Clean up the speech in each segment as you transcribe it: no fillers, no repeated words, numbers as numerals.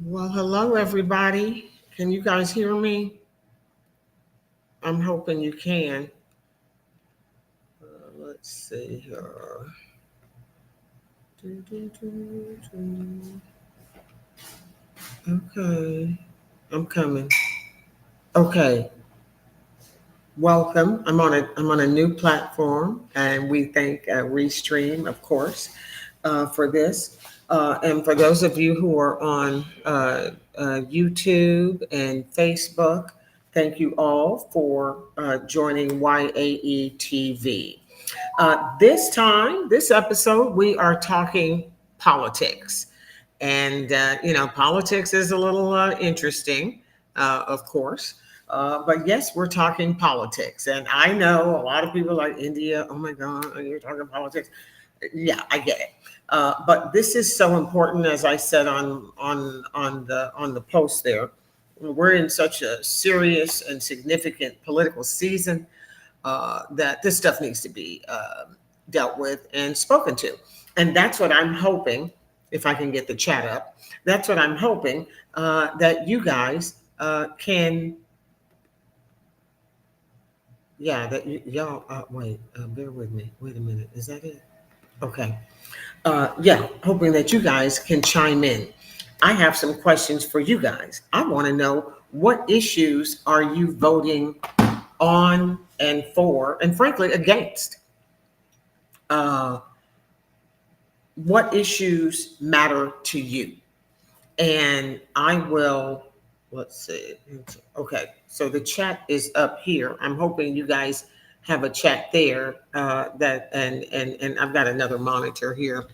Well, hello, everybody. Can you guys hear me? I'm hoping you can. Let's see here. Do, do, do, do. Okay, I'm coming. Okay, welcome. I'm on a new platform, and we thank Restream, of course, for this. And for those of you who are on YouTube and Facebook, thank you all for joining YAE TV. This episode, we are talking politics. And, politics is a little interesting, of course. But yes, we're talking politics. And I know a lot of people like India, oh my God, you're talking politics. Yeah, I get it. But this is so important, as I said on the post there. We're in such a serious and significant political season that this stuff needs to be dealt with and spoken to. And that's what I'm hoping, if I can get the chat up, that's what I'm hoping that you guys can, yeah, that y'all, wait, bear with me. Wait a minute. Is that it? Okay. Yeah, hoping that you guys can chime in. I have some questions for you guys. I want to know, what issues are you voting on and for, and frankly, against? Uh, what issues matter to you? And I will, let's see. Okay, so the chat is up here. I'm hoping you guys have a chat there. And I've got another monitor here,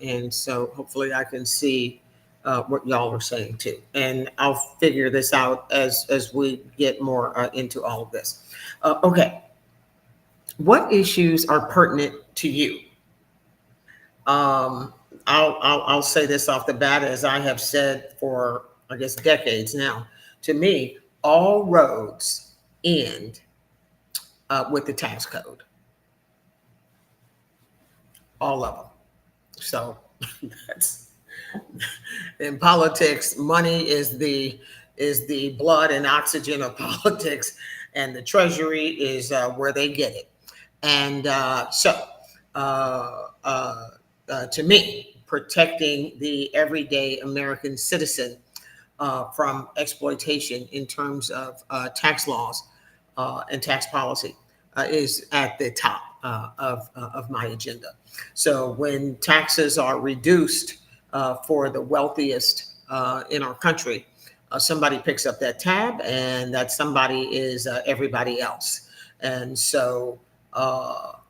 and so hopefully I can see what y'all are saying too. And I'll figure this out as we get more into all of this. Okay, what issues are pertinent to you? Um, I'll say this off the bat, as I have said for, I guess, decades now. To me, all roads end with the tax code, all of them. So that's, in politics, money is the blood and oxygen of politics, and the treasury is where they get it. And to me, protecting the everyday American citizen from exploitation in terms of tax laws and tax policy is at the top of my agenda. So when taxes are reduced for the wealthiest in our country, somebody picks up that tab, and that somebody is everybody else. And so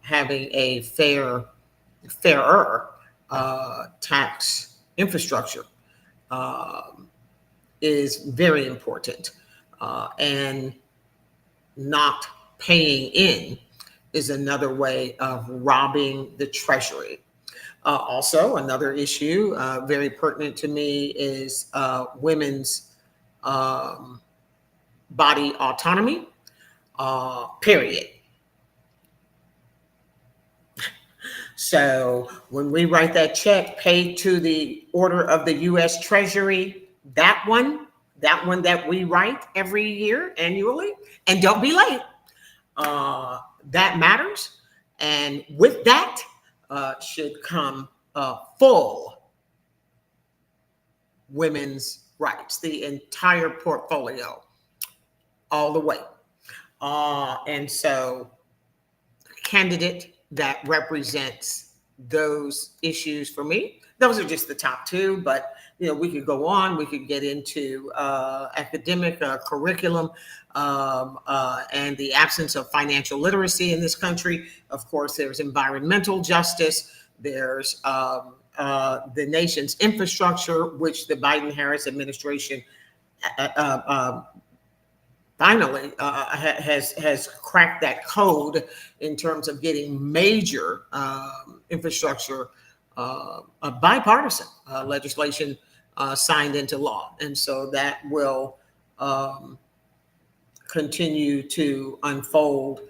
having a fairer tax infrastructure um, is very important. And not paying in is another way of robbing the treasury. Also, another issue very pertinent to me is women's um, body autonomy, period. So when we write that check paid to the order of the U.S. Treasury, that one that we write every year annually, and don't be late, that matters. And with that should come full women's rights, the entire portfolio, all the way. And so, candidate that represents those issues for me. Those are just the top two, but we could go on. We could get into academic curriculum and the absence of financial literacy in this country. Of course, there's environmental justice. There's the nation's infrastructure, which the Biden-Harris administration uh, uh, finally has cracked that code in terms of getting major infrastructure bipartisan legislation signed into law. And so that will um, continue to unfold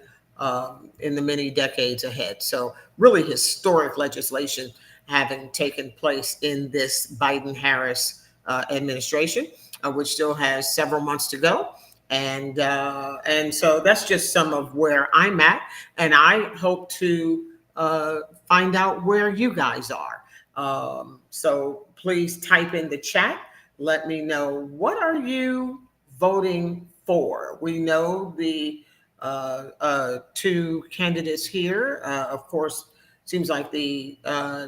in the many decades ahead. So really historic legislation having taken place in this Biden-Harris administration, which still has several months to go. And so that's just some of where I'm at, and I hope to find out where you guys are. So please type in the chat. Let me know, what are you voting for? We know the two candidates here. Of course, seems like the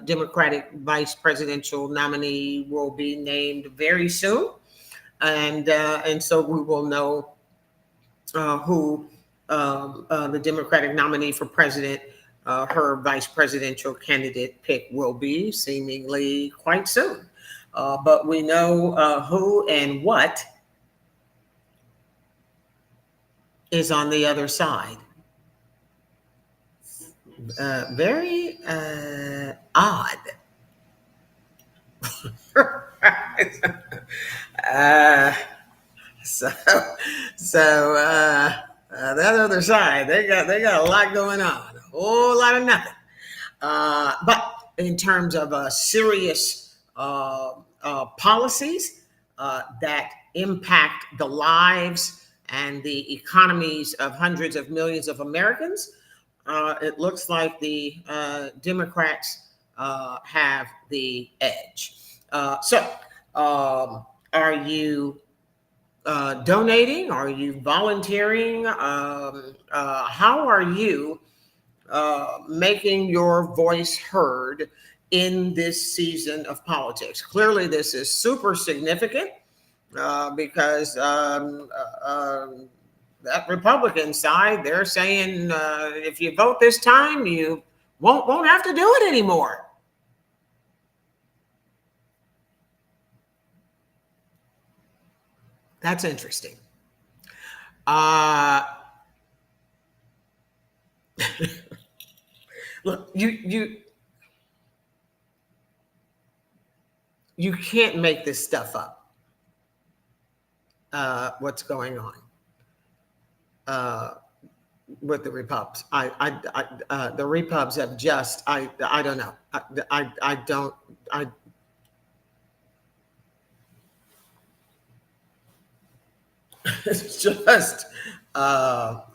Democratic vice presidential nominee will be named very soon, and so we will know who the Democratic nominee for president, her vice presidential candidate pick will be, seemingly quite soon. But we know who and what is on the other side. Very odd. uh, so that other side, they got a lot going on, a whole lot of nothing. But in terms of serious policies that impact the lives and the economies of hundreds of millions of Americans, it looks like the Democrats have the edge. Are you donating? Are you volunteering? How are you making your voice heard in this season of politics? Clearly, this is super significant because that Republican side, they're saying if you vote this time, you won't have to do it anymore. That's interesting. Look, you can't make this stuff up. What's going on with the Repubs? The Repubs have just I don't know. I don't I. It's just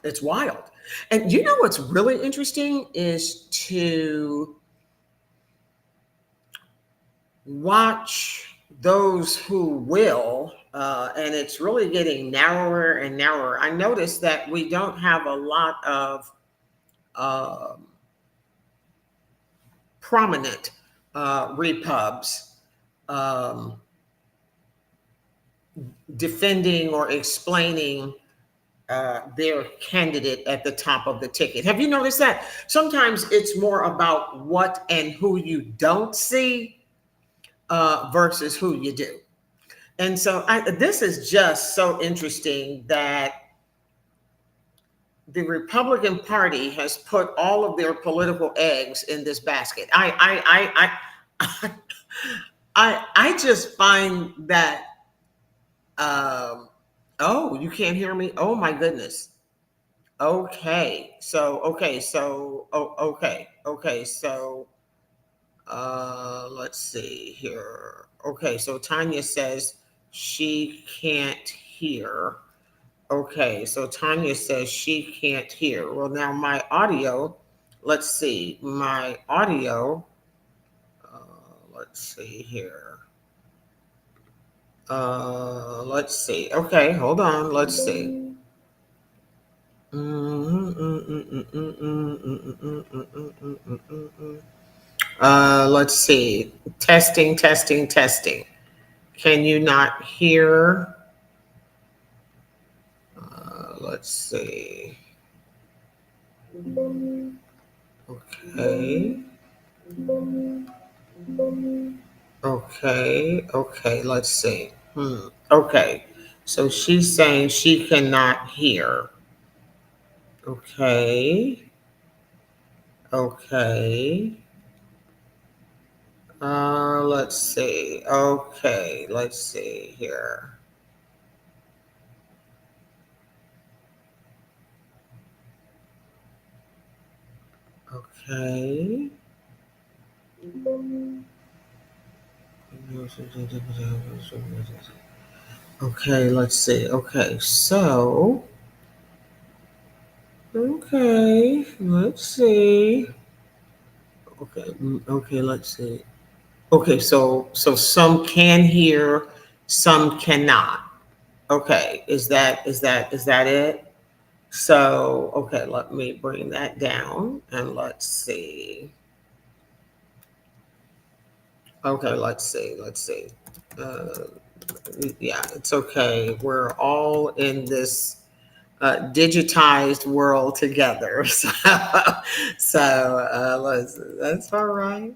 it's wild. And you know what's really interesting is to watch those who will, and it's really getting narrower and narrower. I noticed that we don't have a lot of prominent repubs defending or explaining their candidate at the top of the ticket. Have you noticed that? Sometimes it's more about what and who you don't see versus who you do. And so this is just so interesting that the Republican Party has put all of their political eggs in this basket. I just find that. Oh, you can't hear me? Oh my goodness. Okay. Let's see here. Okay, so Tanya says she can't hear. Okay, so Tanya says she can't hear. Well, now my audio, let's see, my audio, let's see here. Let's see. Okay, hold on. Let's see. Let's see. Testing, testing, testing. Can you not hear? Let's see. Okay. Okay, let's see. Okay. So she's saying she cannot hear. Okay. Okay. Let's see. Okay, let's see here. Okay. Okay, let's see. Okay, so okay, let's see. Okay, okay, let's see. Okay, so some can hear, some cannot. Okay, is that it? So okay, let me bring that down and let's see. Okay, let's see. Uh, yeah, it's okay. We're all in this digitized world together. That's all right.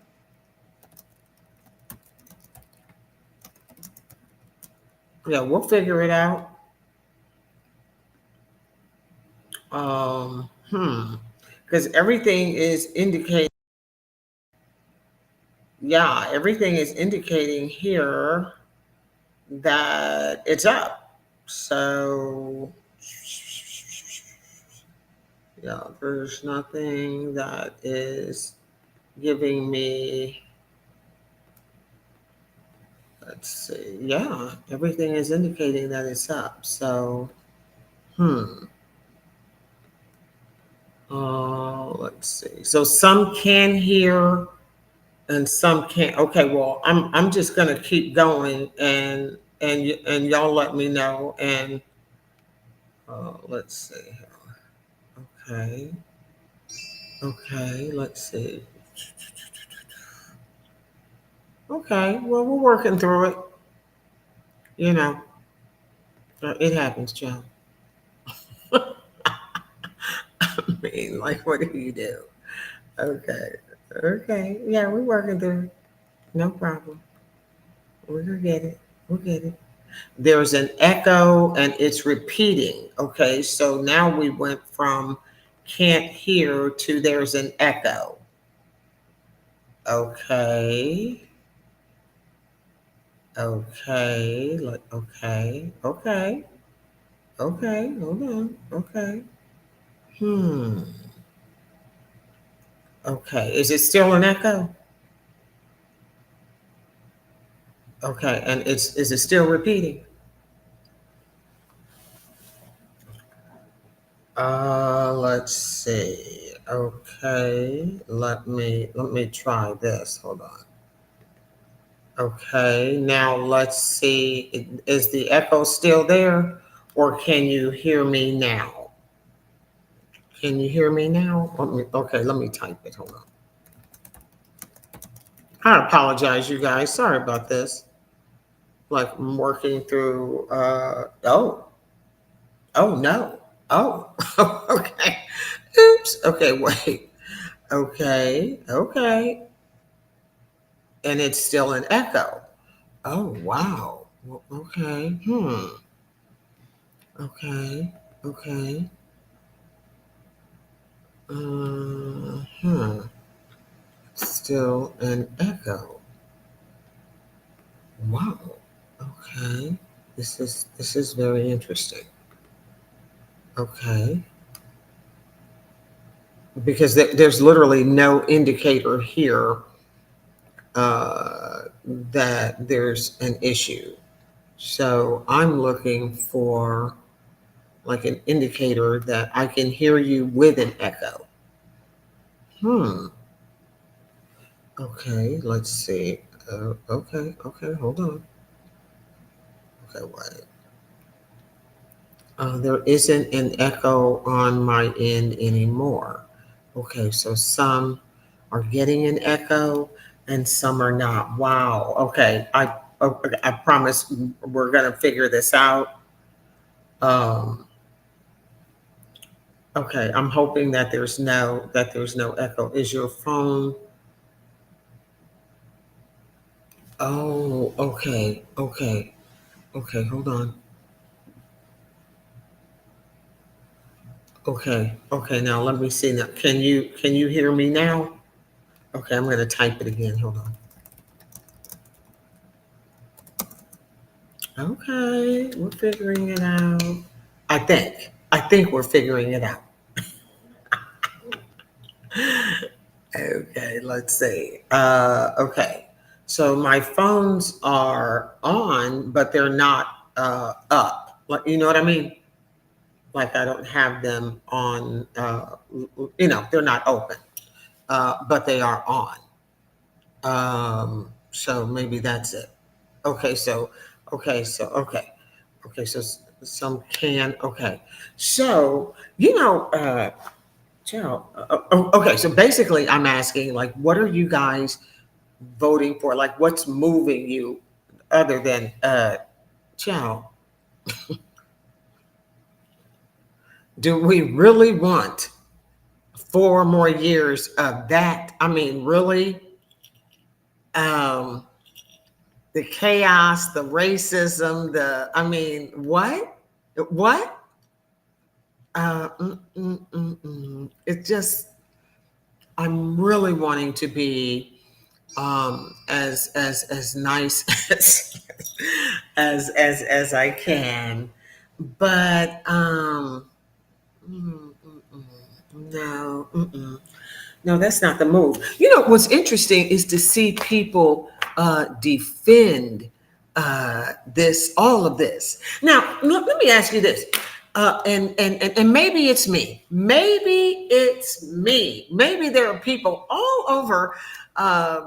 Yeah, we'll figure it out. Because everything is indicating, yeah, everything is indicating here that it's up. So, yeah, there's nothing that is giving me, let's see, yeah, everything is indicating that it's up. So, hmm, let's see. So some can hear and some can't. Okay, well, I'm just gonna keep going and y'all let me know. And let's see. Okay, okay, let's see. Okay, well, we're working through it. You know, it happens, Joe. I mean, like, what do you do? Okay, okay, yeah, we're working through it. No problem. We're gonna get it. We'll get it. There's an echo and it's repeating. Okay, so now we went from can't hear to there's an echo. Okay, okay, okay, okay, okay, hold on, okay. Hmm, okay, is it still an echo? Okay, and is it still repeating? Let's see. Okay, let me try this. Hold on. Okay, now let's see. Is the echo still there, or can you hear me now? Can you hear me now? Okay, let me type it. Hold on. I apologize, you guys. Sorry about this. Like I'm working through. Oh no. Oh, okay. Oops. Okay, wait. Okay, okay, and it's still an echo. Oh wow. Okay. Okay. Okay. Hmm. Still an echo. Wow. Okay. This is very interesting. Okay. Because there's literally no indicator here that there's an issue. So I'm looking for like an indicator that I can hear you with an echo. Hmm. Okay. Let's see. Okay. Okay. Hold on. Okay. Wait. There isn't an echo on my end anymore. Okay, so some are getting an echo and some are not. Wow. Okay, I promise we're gonna figure this out. Um, okay, I'm hoping that there's no echo. Is your phone? Oh, okay, okay, okay. Hold on. Okay, okay. Now let me see. Now, can you hear me now? Okay, I'm gonna type it again. Hold on. Okay, we're figuring it out. I think we're figuring it out. Okay, let's see. Okay. So my phones are on, but they're not up. Like, you know what I mean? Like I don't have them on. They're not open, but they are on. So maybe that's it. Okay, so okay, so some can. Okay, so Joe. Okay, so basically, I'm asking, like, what are you guys voting for? Like, what's moving you, other than Joe? Do we really want 4 more years of that? I mean, really? Um, the chaos, the racism, I mean, what? What? It just, I'm really wanting to be as nice as I can, but mm, mm, no, no, that's not the move. What's interesting is to see people defend all of this. Now, let me ask you this, and maybe it's me. Maybe it's me. Maybe there are people all over.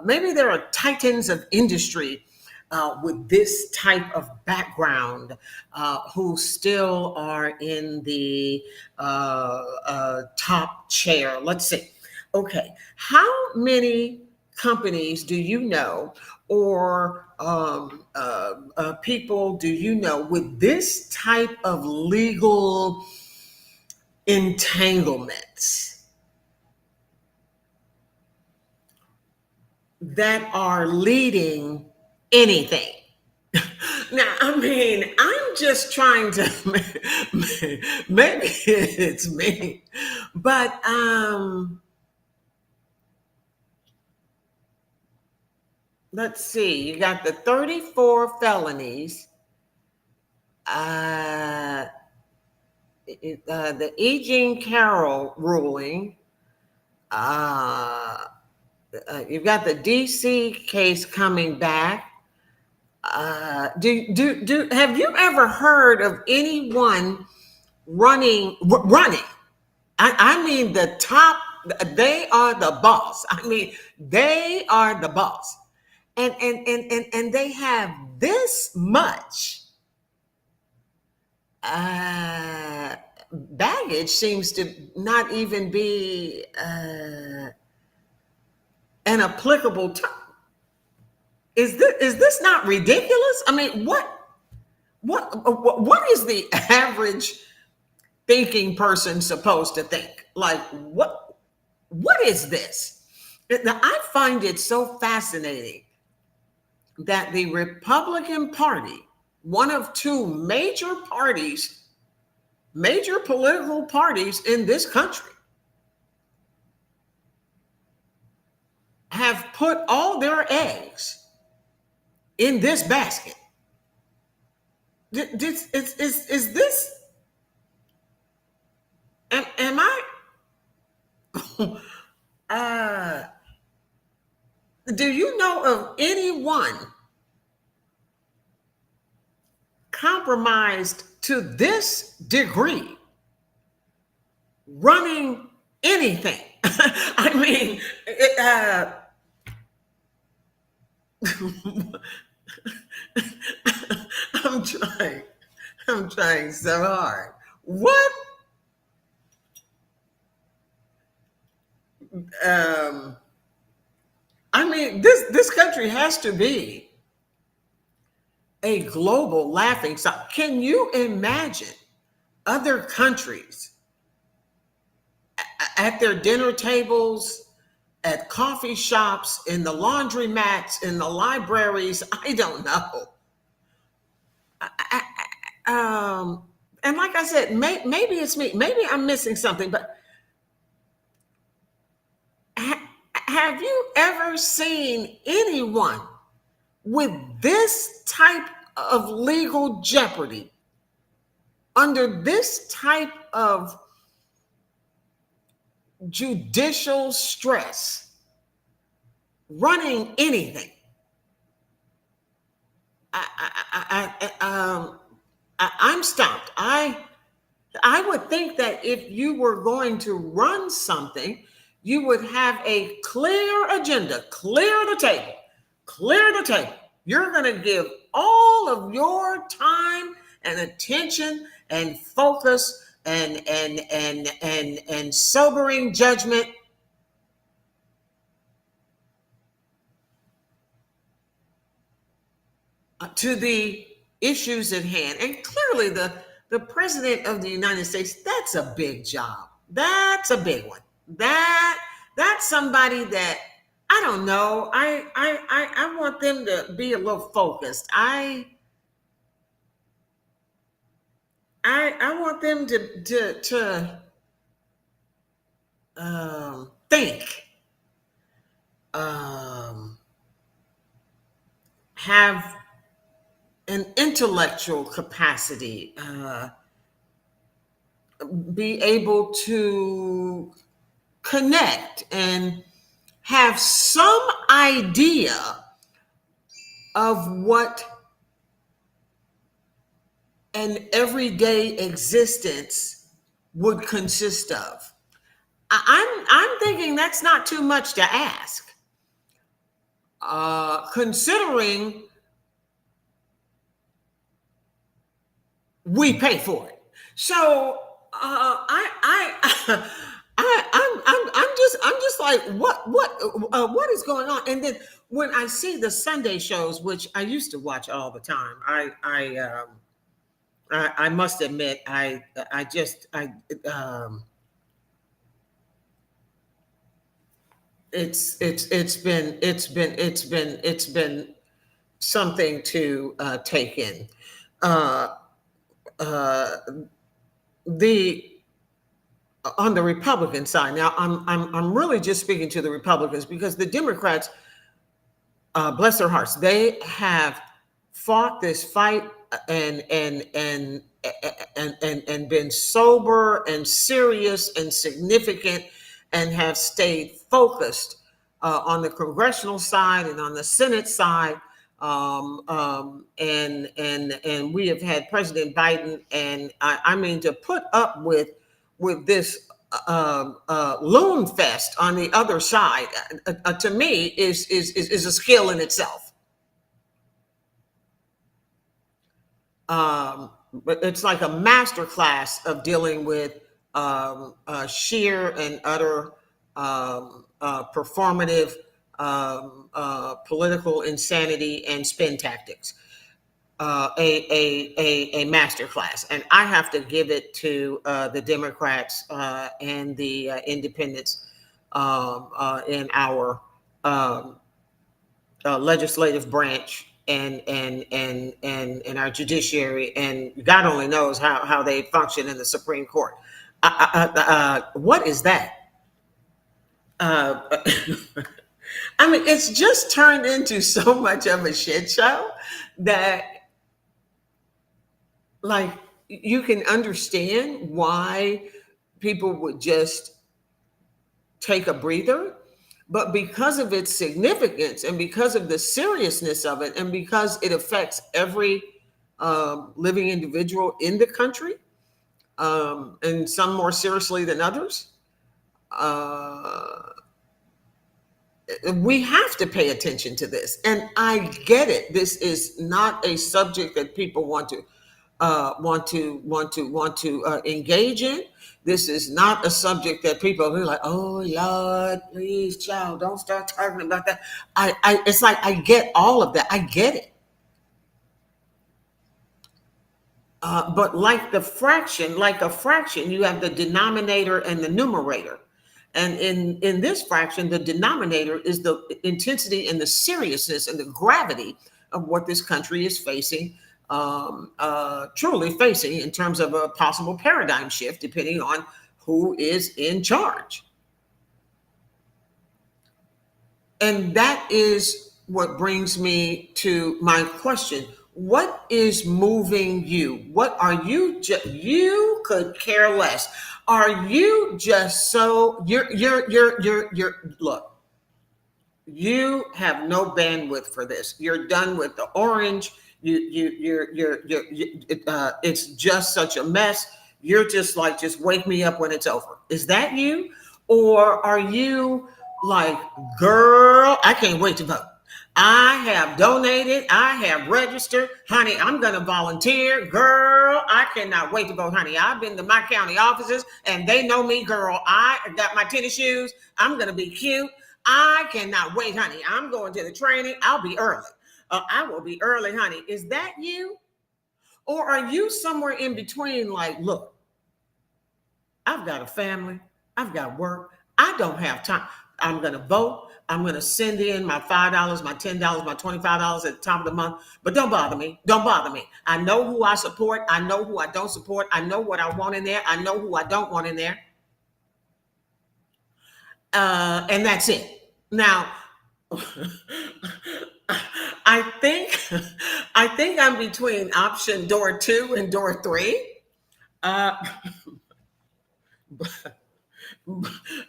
Maybe there are titans of industry with this type of background who still are in the top chair. Let's see. Okay, how many companies do you know, or people do you know with this type of legal entanglements that are leading anything? Now, I mean, I'm just trying to, maybe it's me, but let's see. You got the 34 felonies, uh, the E. Jean Carroll ruling. Uh, you've got the D.C. case coming back. Have you ever heard of anyone running? I mean, the top. They are the boss. I mean, they are the boss, and they have this much uh, baggage. Seems to not even be an applicable term. Is this not ridiculous? I mean, what is the average thinking person supposed to think? Like, what is this? Now, I find it so fascinating that the Republican Party, one of two major political parties in this country, have put all their eggs in this basket. Is this, am I, uh, do you know of anyone compromised to this degree running anything? I mean, I'm trying. I'm trying so hard. What? Um, I mean, this country has to be a global laughing stock. Can you imagine other countries at their dinner tables, at coffee shops, in the laundromats, in the libraries? I don't know. I, and like I said, maybe it's me. Maybe I'm missing something. But have you ever seen anyone with this type of legal jeopardy, under this type of judicial stress, running anything? I'm stumped. I would think that if you were going to run something, you would have a clear agenda, clear the table. You're going to give all of your time and attention and focus and sobering judgment to the issues at hand. And clearly, the president of the United States, that's a big job. That's a big one. That's somebody that I don't know. I want them to be a little focused. I want them to think, um, have an intellectual capacity, be able to connect and have some idea of what an everyday existence would consist of. I'm thinking that's not too much to ask, considering we pay for it. So I'm just like what is going on? And then when I see the Sunday shows, which I used to watch all the time, I must admit I just I it's been something to take in. Uh, uh, the on the Republican side. Now, I'm really just speaking to the Republicans because the Democrats, bless their hearts, they have fought this fight and been sober and serious and significant and have stayed focused on the congressional side and on the Senate side. And we have had President Biden, and I mean to put up with this loon fest on the other side, to me is a skill in itself. But it's like a master class of dealing with sheer and utter performative political insanity and spin tactics. A master class, and I have to give it to the Democrats and the independents in our um, legislative branch and our judiciary, and God only knows how they function in the Supreme Court. What is that? Uh, I mean, it's just turned into so much of a shit show that, like, you can understand why people would just take a breather. But because of its significance and because of the seriousness of it, and because it affects every living individual in the country, and some more seriously than others, uh, we have to pay attention to this. And I get it. This is not a subject that people want to engage in. This is not a subject that people are like, oh Lord, please, child, don't start talking about that. It's like I get all of that. I get it. But like a fraction, you have the denominator and the numerator. And in this fraction, the denominator is the intensity and the seriousness and the gravity of what this country is facing, truly facing in terms of a possible paradigm shift, depending on who is in charge. And that is what brings me to my question. What is moving you? What are you you could care less? Are you just so you're look, You have no bandwidth for this. You're done with the orange. It's just such a mess. You're just like, just wake me up when it's over. Is that you? Or are you like, girl, I can't wait to vote. I have donated. I have registered. Honey, I'm going to volunteer. Girl, I cannot wait to vote, honey. I've been to my county offices and they know me, girl. I got my tennis shoes. I'm going to be cute. I cannot wait, honey. I'm going to the training. I'll be early. I will be early, honey. Is that you? Or are you somewhere in between? Like, look, I've got a family. I've got work. I don't have time. I'm going to vote. I'm going to send in my $5, my $10, my $25 at the top of the month. But don't bother me. Don't bother me. I know who I support. I know who I don't support. I know what I want in there. I know who I don't want in there. And that's it. Now, I think I'm between option door 2 and door 3. Uh,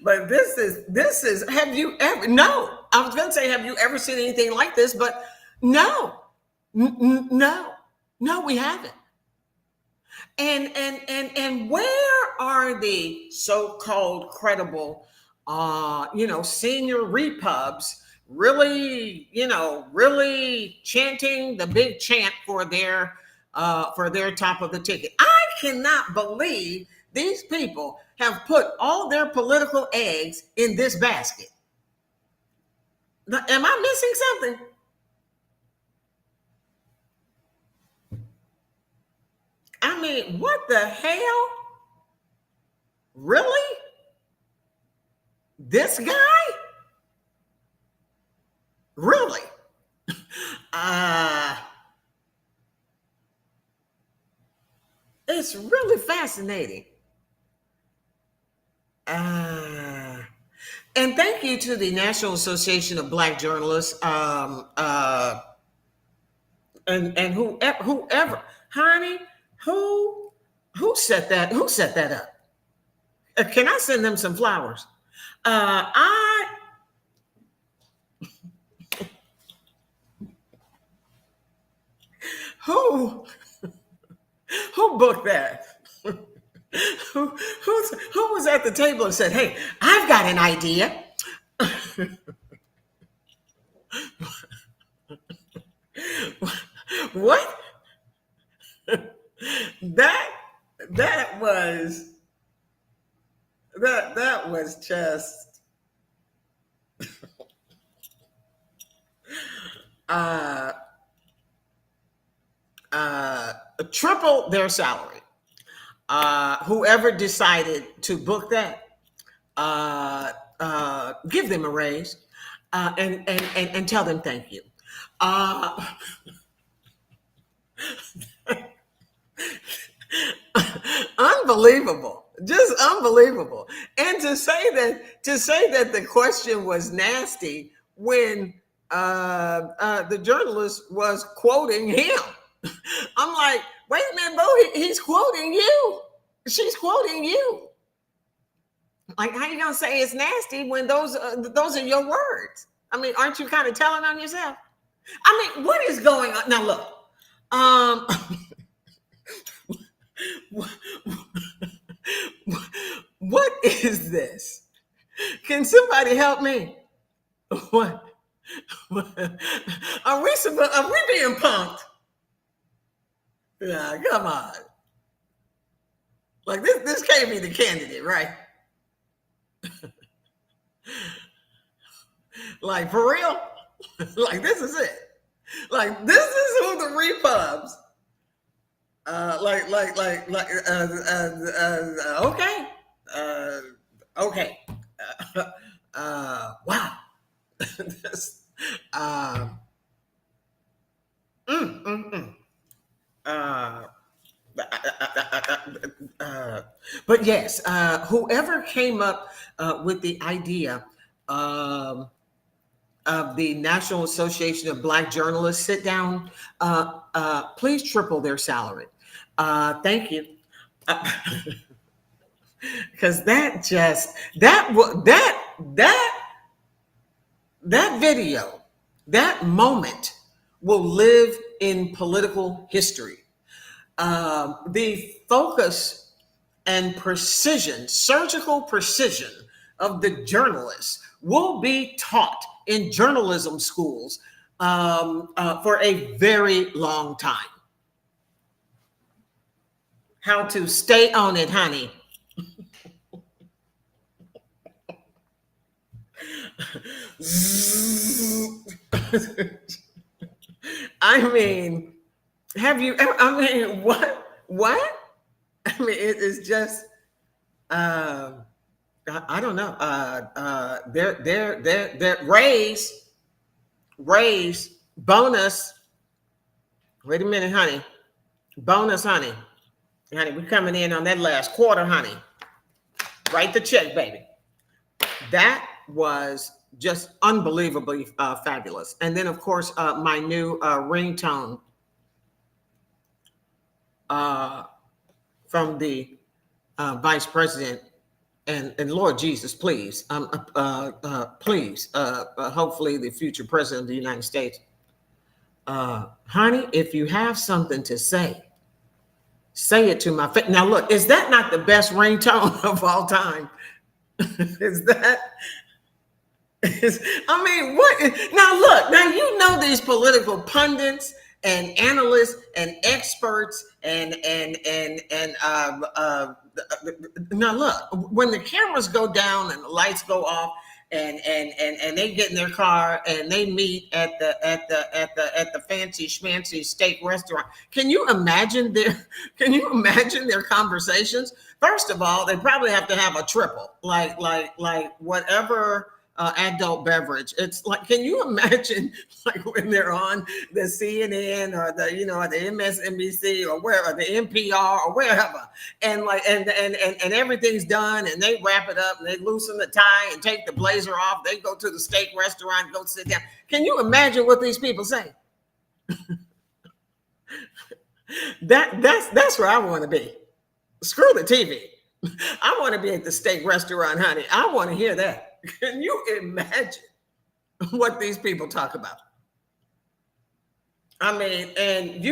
but this is have you ever, no, I was going to say, have you ever seen anything like this? But no, no, no, we haven't. And where are the so-called credible senior repubs really, really chanting the big chant for their top of the ticket? I cannot believe these people have put all their political eggs in this basket. Am I missing something? I mean, what the hell? Really? This guy? Really? Uh, it's really fascinating. And thank you to the National Association of Black Journalists, and whoever, honey, who set that up? Can I send them some flowers? I who who booked that? Who was at the table and said, "Hey, I've got an idea." What? That that was that was just uh uh triple their salary. Whoever decided to book that, give them a raise, and tell them thank you. Uh, Unbelievable, just unbelievable. And to say that the question was nasty when the journalist was quoting him. I'm like, wait a minute, Bo, he's quoting you. She's quoting you. Like, how you gonna say it's nasty when those are your words? I mean, aren't you kind of telling on yourself? I mean, what is going on now? Look, um, what is this? Can somebody help me? What? Are we being punked? Yeah, come on. Like this can't be the candidate, right? Like for real? Like this is it. Like this is who the repubs. Okay, uh, okay. Wow. This, uh, mm, mm, mm. Uh, but yes, whoever came up with the idea um, of the National Association of Black Journalists sit down, please triple their salary. Thank you. Because that just that That video, that moment will live in political history. The focus and precision, surgical precision of the journalists will be taught in journalism schools for a very long time. How to stay on it, honey. I mean, have you ever, I mean, what? I mean, it is just, I don't know. They're raise, bonus. Wait a minute, honey. Bonus, honey. Honey, we're coming in on that last quarter, honey. Write the check, baby. That was just unbelievably fabulous. And then, of course, my new ringtone from the vice president. And Lord Jesus, please, please, hopefully the future president of the United States, honey, if you have something to say it to my face. Now, look, is that not the best ringtone of all time? Is that? I mean, what? Now, look, now you know these political pundits and analysts and experts and now look, when the cameras go down and the lights go off and they get in their car and they meet at the fancy schmancy steak restaurant. Can you imagine their conversations? First of all, they probably have to have a triple, like whatever adult beverage. It's like, can you imagine like when they're on the CNN or the the MSNBC or wherever, the NPR or wherever, and like and everything's done and they wrap it up and they loosen the tie and take the blazer off. They go to the steak restaurant and go sit down. Can you imagine what these people say? That's where I want to be. Screw the TV. I want to be at the steak restaurant, honey. I want to hear that. Can you imagine what these people talk about? I mean, and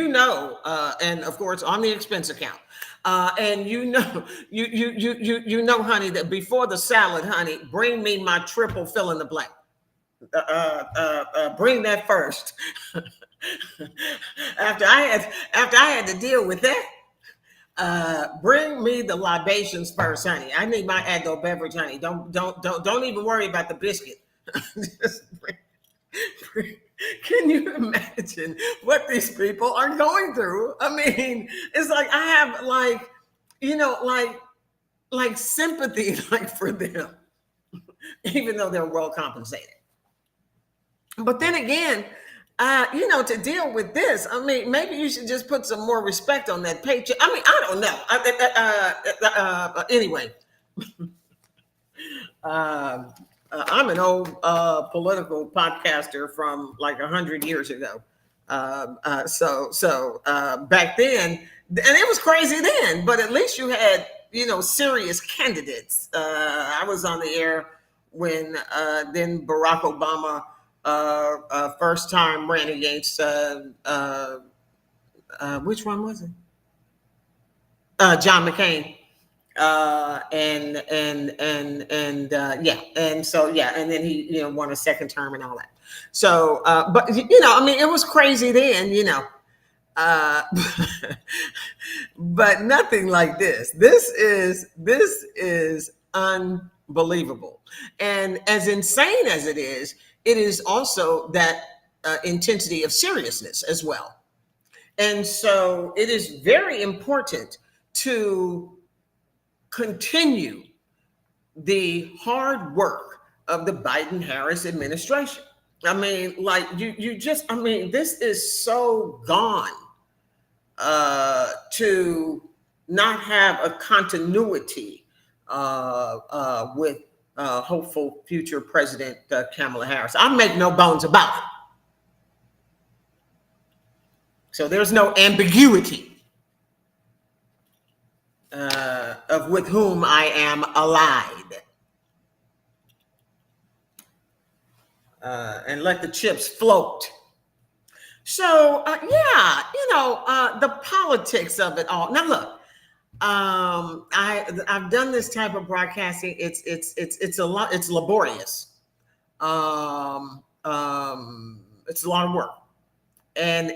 and of course on the expense account, and you know, honey, that before the salad, honey, bring me my triple fill in the blank. Bring that first. after I had to deal with that. Bring me the libations first, honey. I need my adult beverage, honey. Don't even worry about the biscuit. Just bring. Can you imagine what these people are going through? I mean, it's like I have like sympathy like for them, even though they're well compensated. But then again, to deal with this, I mean, maybe you should just put some more respect on that paycheck. I mean, I don't know. Anyway, I'm an old political podcaster from like 100 years ago. So back then, and it was crazy then, but at least you had, serious candidates. I was on the air when then Barack Obama first time ran against which one was it? John McCain. And then he won a second term and all that. So but I mean, it was crazy then, but nothing like this. This is unbelievable. And as insane as it is also that intensity of seriousness as well. And so it is very important to continue the hard work of the Biden-Harris administration. I mean, like I mean, this is so gone to not have a continuity with hopeful future President Kamala Harris. I make no bones about it. So there's no ambiguity of with whom I am allied. and let the chips float. So yeah, the politics of it all. Now look, I've done this type of broadcasting. It's a lot. It's laborious. It's a lot of work, and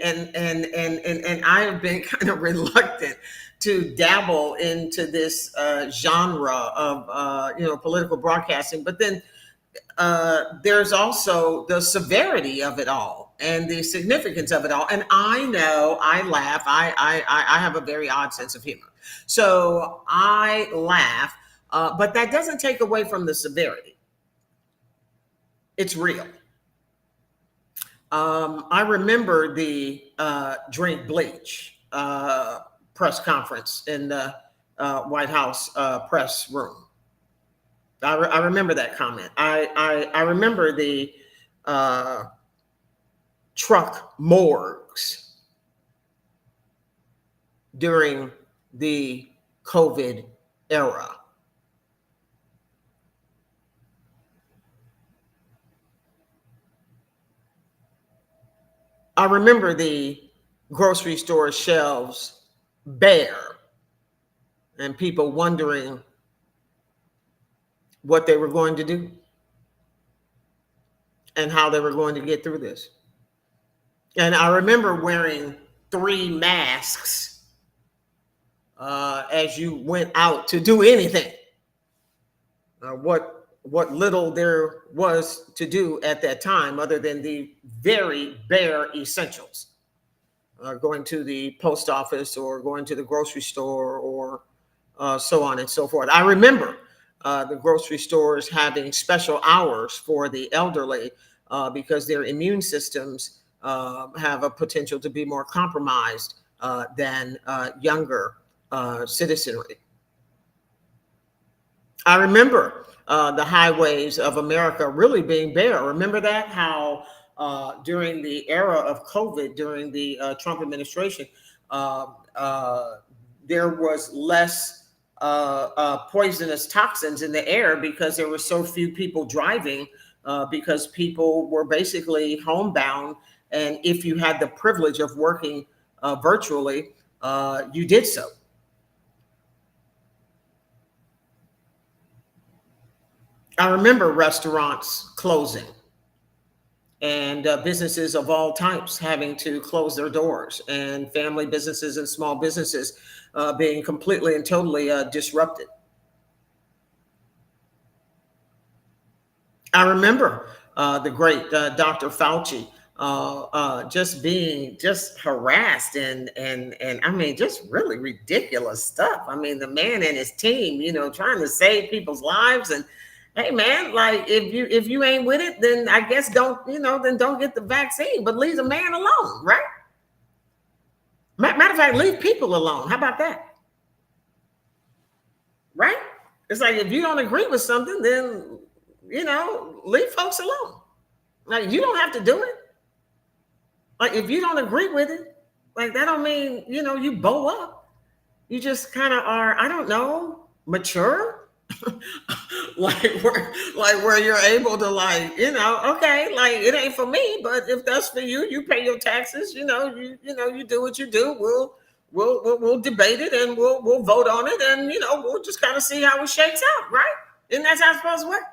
I have been kind of reluctant to dabble into this genre of political broadcasting. But then there's also the severity of it all and the significance of it all. And I know I laugh. I have a very odd sense of humor, so I laugh. But that doesn't take away from the severity. It's real. I remember the drink bleach press conference in the White House press room. I remember that comment. I remember the uh, truck morgues during the COVID era. I remember the grocery store shelves bare and people wondering what they were going to do and how they were going to get through this. And I remember wearing 3 masks as you went out to do anything. What little there was to do at that time, other than the very bare essentials, going to the post office or going to the grocery store or so on and so forth. I remember the grocery stores having special hours for the elderly because their immune systems have a potential to be more compromised than younger citizenry. I remember the highways of America really being bare. Remember that? How during the era of COVID, during the Trump administration, uh, uh, there was less poisonous toxins in the air because there were so few people driving, because people were basically homebound. And if you had the privilege of working virtually, you did so. I remember restaurants closing and businesses of all types having to close their doors, and family businesses and small businesses being completely and totally disrupted. I remember the great Dr. Fauci just being just harassed and I mean just really ridiculous stuff. I mean the man and his team, trying to save people's lives. And hey man, like if you ain't with it, then I guess then don't get the vaccine, but leave the man alone, right? Matter of fact, leave people alone. How about that? Right? It's like if you don't agree with something, then leave folks alone. Like you don't have to do it. Like if you don't agree with it, like that don't mean you bow up. You just kind of are, I don't know, mature. like where you're able to okay, like it ain't for me, but if that's for you, you pay your taxes. You do what you do. We'll debate it and we'll vote on it, and we'll just kind of see how it shakes out, right? Isn't that how it's supposed to work?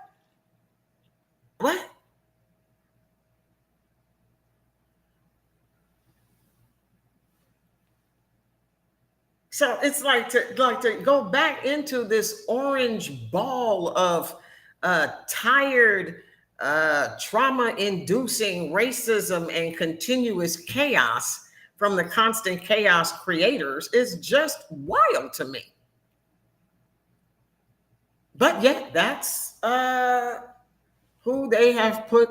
What? So it's like to go back into this orange ball of tired, trauma-inducing racism and continuous chaos from the constant chaos creators is just wild to me. But yet, that's who they have put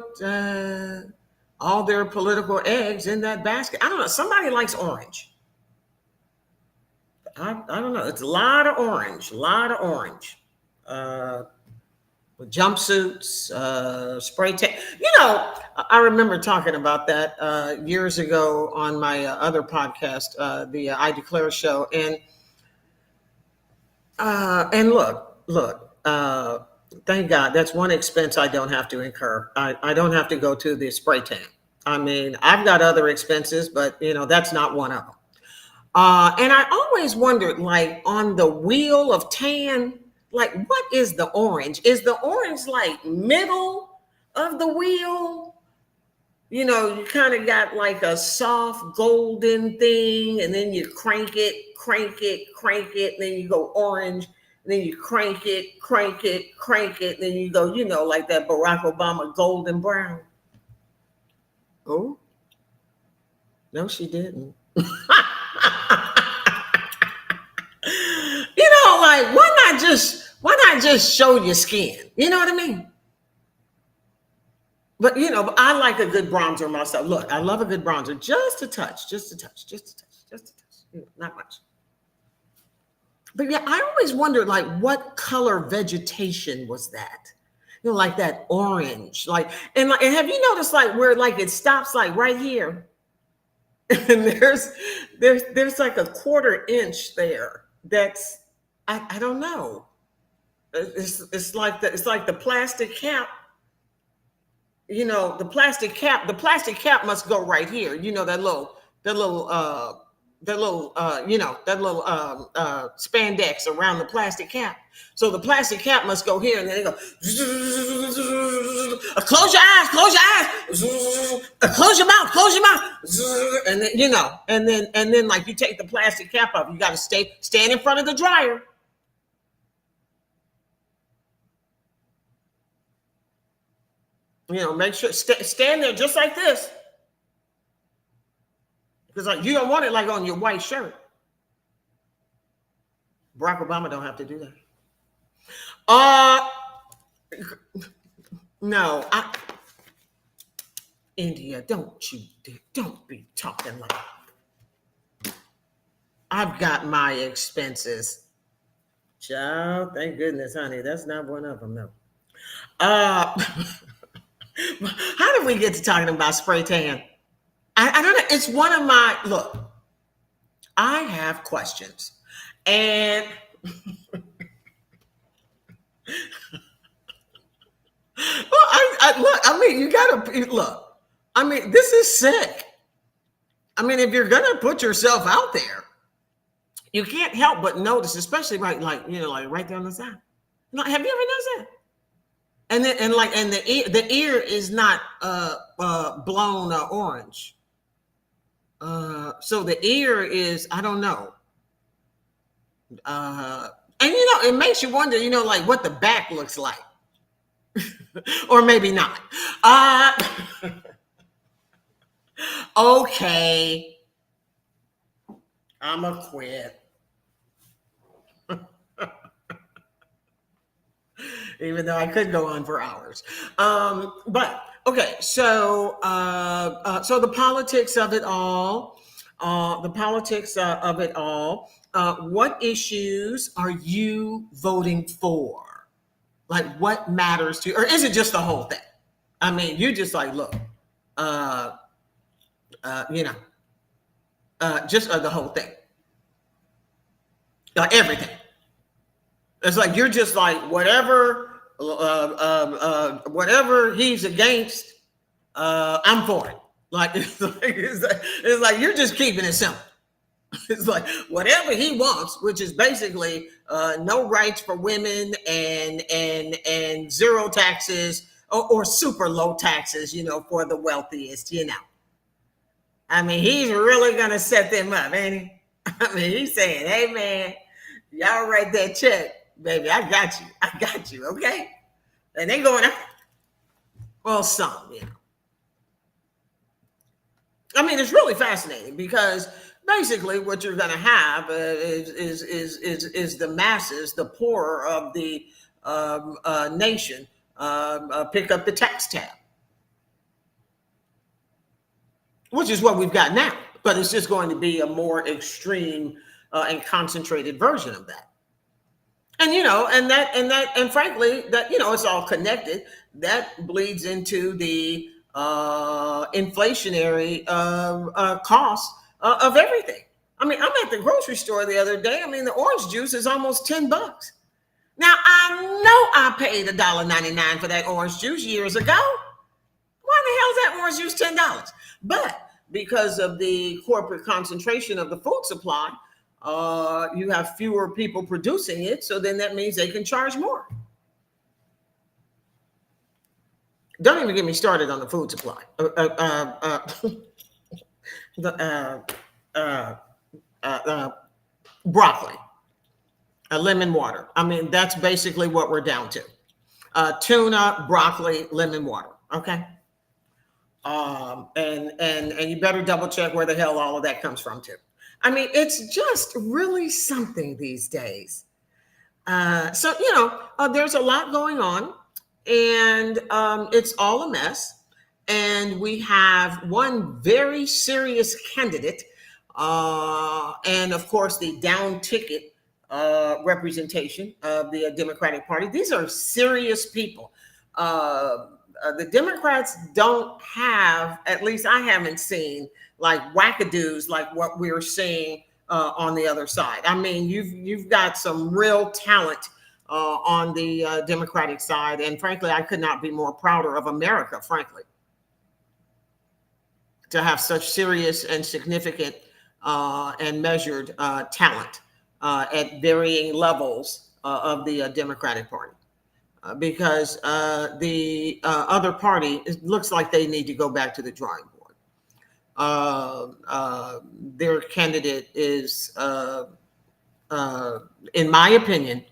all their political eggs in that basket. I don't know. Somebody likes orange. I don't know. It's a lot of orange. Uh, with jumpsuits, spray tan. I remember talking about that years ago on my other podcast, the I Declare show. And look. Thank God. That's one expense I don't have to incur. I don't have to go to the spray tan. I mean, I've got other expenses, but that's not one of them. And I always wondered, like on the wheel of tan, like what is the orange? Is the orange like middle of the wheel? You kind of got like a soft golden thing, and then you crank it, crank it, crank it, and then you go orange, and then you crank it, crank it, crank it, and then you go, like that Barack Obama golden brown. Oh, no, she didn't. Like why not just show your skin? You know what I mean? But I like a good bronzer myself. Look, I love a good bronzer. Just a touch, just a touch, just a touch, just a touch. Not much. But yeah, I always wondered like what color vegetation was that? Like that orange. And have you noticed like where like it stops like right here? And there's like a quarter inch there. That's I don't know. It's like the plastic cap. The plastic cap must go right here. That little spandex around the plastic cap. So the plastic cap must go here, and then it go. Close your eyes, close your eyes, close your mouth, close your mouth, and then like you take the plastic cap off. You got to stand in front of the dryer. Make sure stand there just like this, because like you don't want it like on your white shirt. Barack Obama don't have to do that. Uh no, India, don't be talking like I've got my expenses. Child, thank goodness, honey. That's not one of them, no. Uh how did we get to talking about spray tan? I don't know. It's one of my look. I have questions, and well, I look. I mean, you gotta look. I mean, this is sick. I mean, if you're gonna put yourself out there, you can't help but notice, especially like right there on the side. Have you ever noticed that? And the ear is not blown orange. So the ear is, I don't know. And it makes you wonder, like what the back looks like. Or maybe not. Okay. I'ma quit. Even though I could go on for hours. But okay, so the politics of it all, what issues are you voting for? Like, what matters to you, or is it just the whole thing? I mean, you just like look, uh, you know, just the whole thing, like everything. It's like you're just like whatever he's against, I'm for it. Like it's like you're just keeping it simple. It's like whatever he wants, which is basically no rights for women and zero taxes or super low taxes, for the wealthiest. I mean, he's really gonna set them up, ain't he? I mean, he's saying, "Hey, man, y'all write that check, baby. I got you. I got you. Okay." And they going, well, some. I mean, it's really fascinating because basically what you're going to have is the masses, the poor of the nation, pick up the tax tab, which is what we've got now. But it's just going to be a more extreme and concentrated version of that. And frankly, that it's all connected. That bleeds into the inflationary cost of everything. I mean, I'm at the grocery store the other day. I mean, the orange juice is almost $10. Now I know I paid $1.99 for that orange juice years ago. Why the hell is that orange juice $10? But because of the corporate concentration of the food supply, you have fewer people producing it, so then that means they can charge more. Don't even get me started on the food supply. The uh, uh, broccoli, lemon water. I mean, that's basically what we're down to. Tuna, broccoli, lemon water. Okay. And you better double check where the hell all of that comes from too. I mean, it's just really something these days. So there's a lot going on, and it's all a mess. And we have one very serious candidate, and of course the down ticket representation of the Democratic Party. These are serious people. The Democrats don't have, at least I haven't seen, like wackadoos like what we're seeing on the other side. I mean, you've got some real talent on the Democratic side, and frankly, I could not be more prouder of America, frankly, to have such serious and significant and measured talent at varying levels of the Democratic Party. Because the other party, it looks like they need to go back to the drawing board. Their candidate is, in my opinion,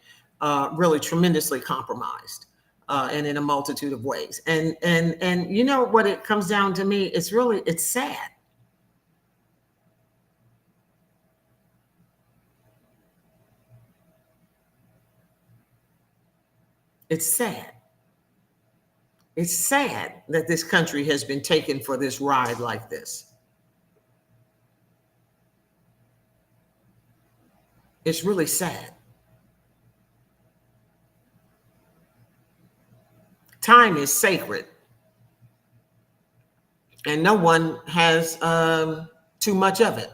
really tremendously compromised, and in a multitude of ways. And you know what it comes down to me? It's sad. It's sad. It's sad that this country has been taken for this ride like this. It's really sad. Time is sacred, and no one has too much of it.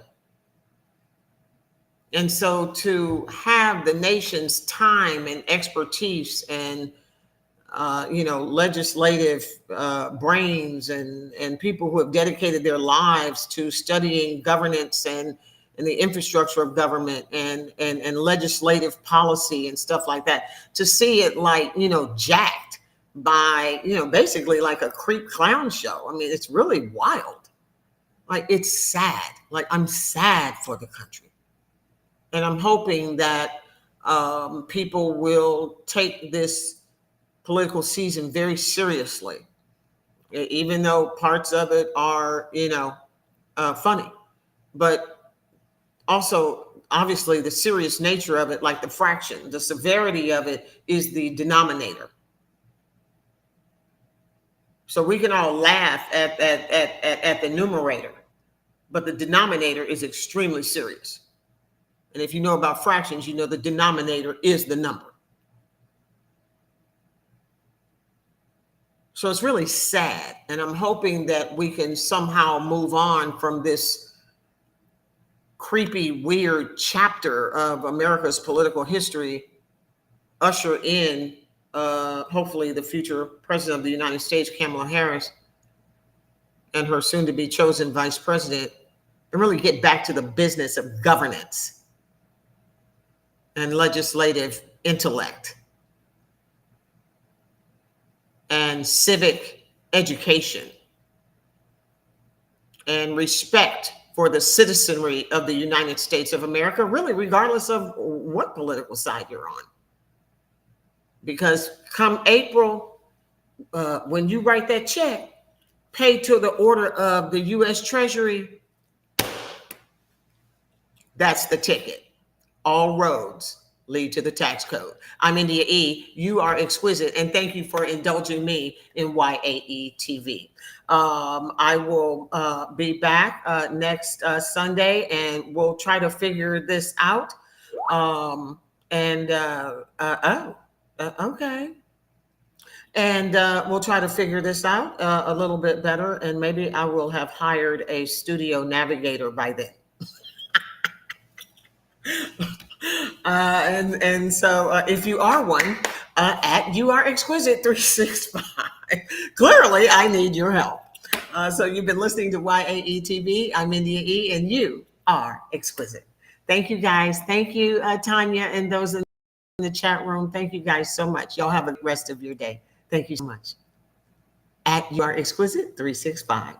And so to have the nation's time and expertise and legislative brains and people who have dedicated their lives to studying governance and the infrastructure of government and legislative policy and stuff like that, to see it like, jacked by, basically like a creep clown show. I mean, it's really wild. Like, it's sad. Like, I'm sad for the country. And I'm hoping that people will take this political season very seriously, even though parts of it are, funny. But also, obviously, the serious nature of it, like the fraction, the severity of it is the denominator. So we can all laugh at the numerator, but the denominator is extremely serious. And if you know about fractions, you know the denominator is the number. So it's really sad. And I'm hoping that we can somehow move on from this creepy, weird chapter of America's political history, usher in, hopefully, the future president of the United States, Kamala Harris, and her soon to be chosen vice president, and really get back to the business of governance and legislative intellect and civic education and respect for the citizenry of the United States of America, really, regardless of what political side you're on. Because come April, when you write that check, paid to the order of the U.S. Treasury, that's the ticket. All roads lead to the tax code. I'm India E. You are exquisite, and thank you for indulging me in YAE TV. I will be back next Sunday, and we'll try to figure this out. Okay. And we'll try to figure this out a little bit better, and maybe I will have hired a studio navigator by then. And so if you are one, at You Are Exquisite 365, clearly I need your help. So you've been listening to YAE TV. I'm India E, and you are exquisite. Thank you guys. Thank you, Tanya, and those in the chat room. Thank you guys so much. Y'all have a rest of your day. Thank you so much. At You Are Exquisite 365.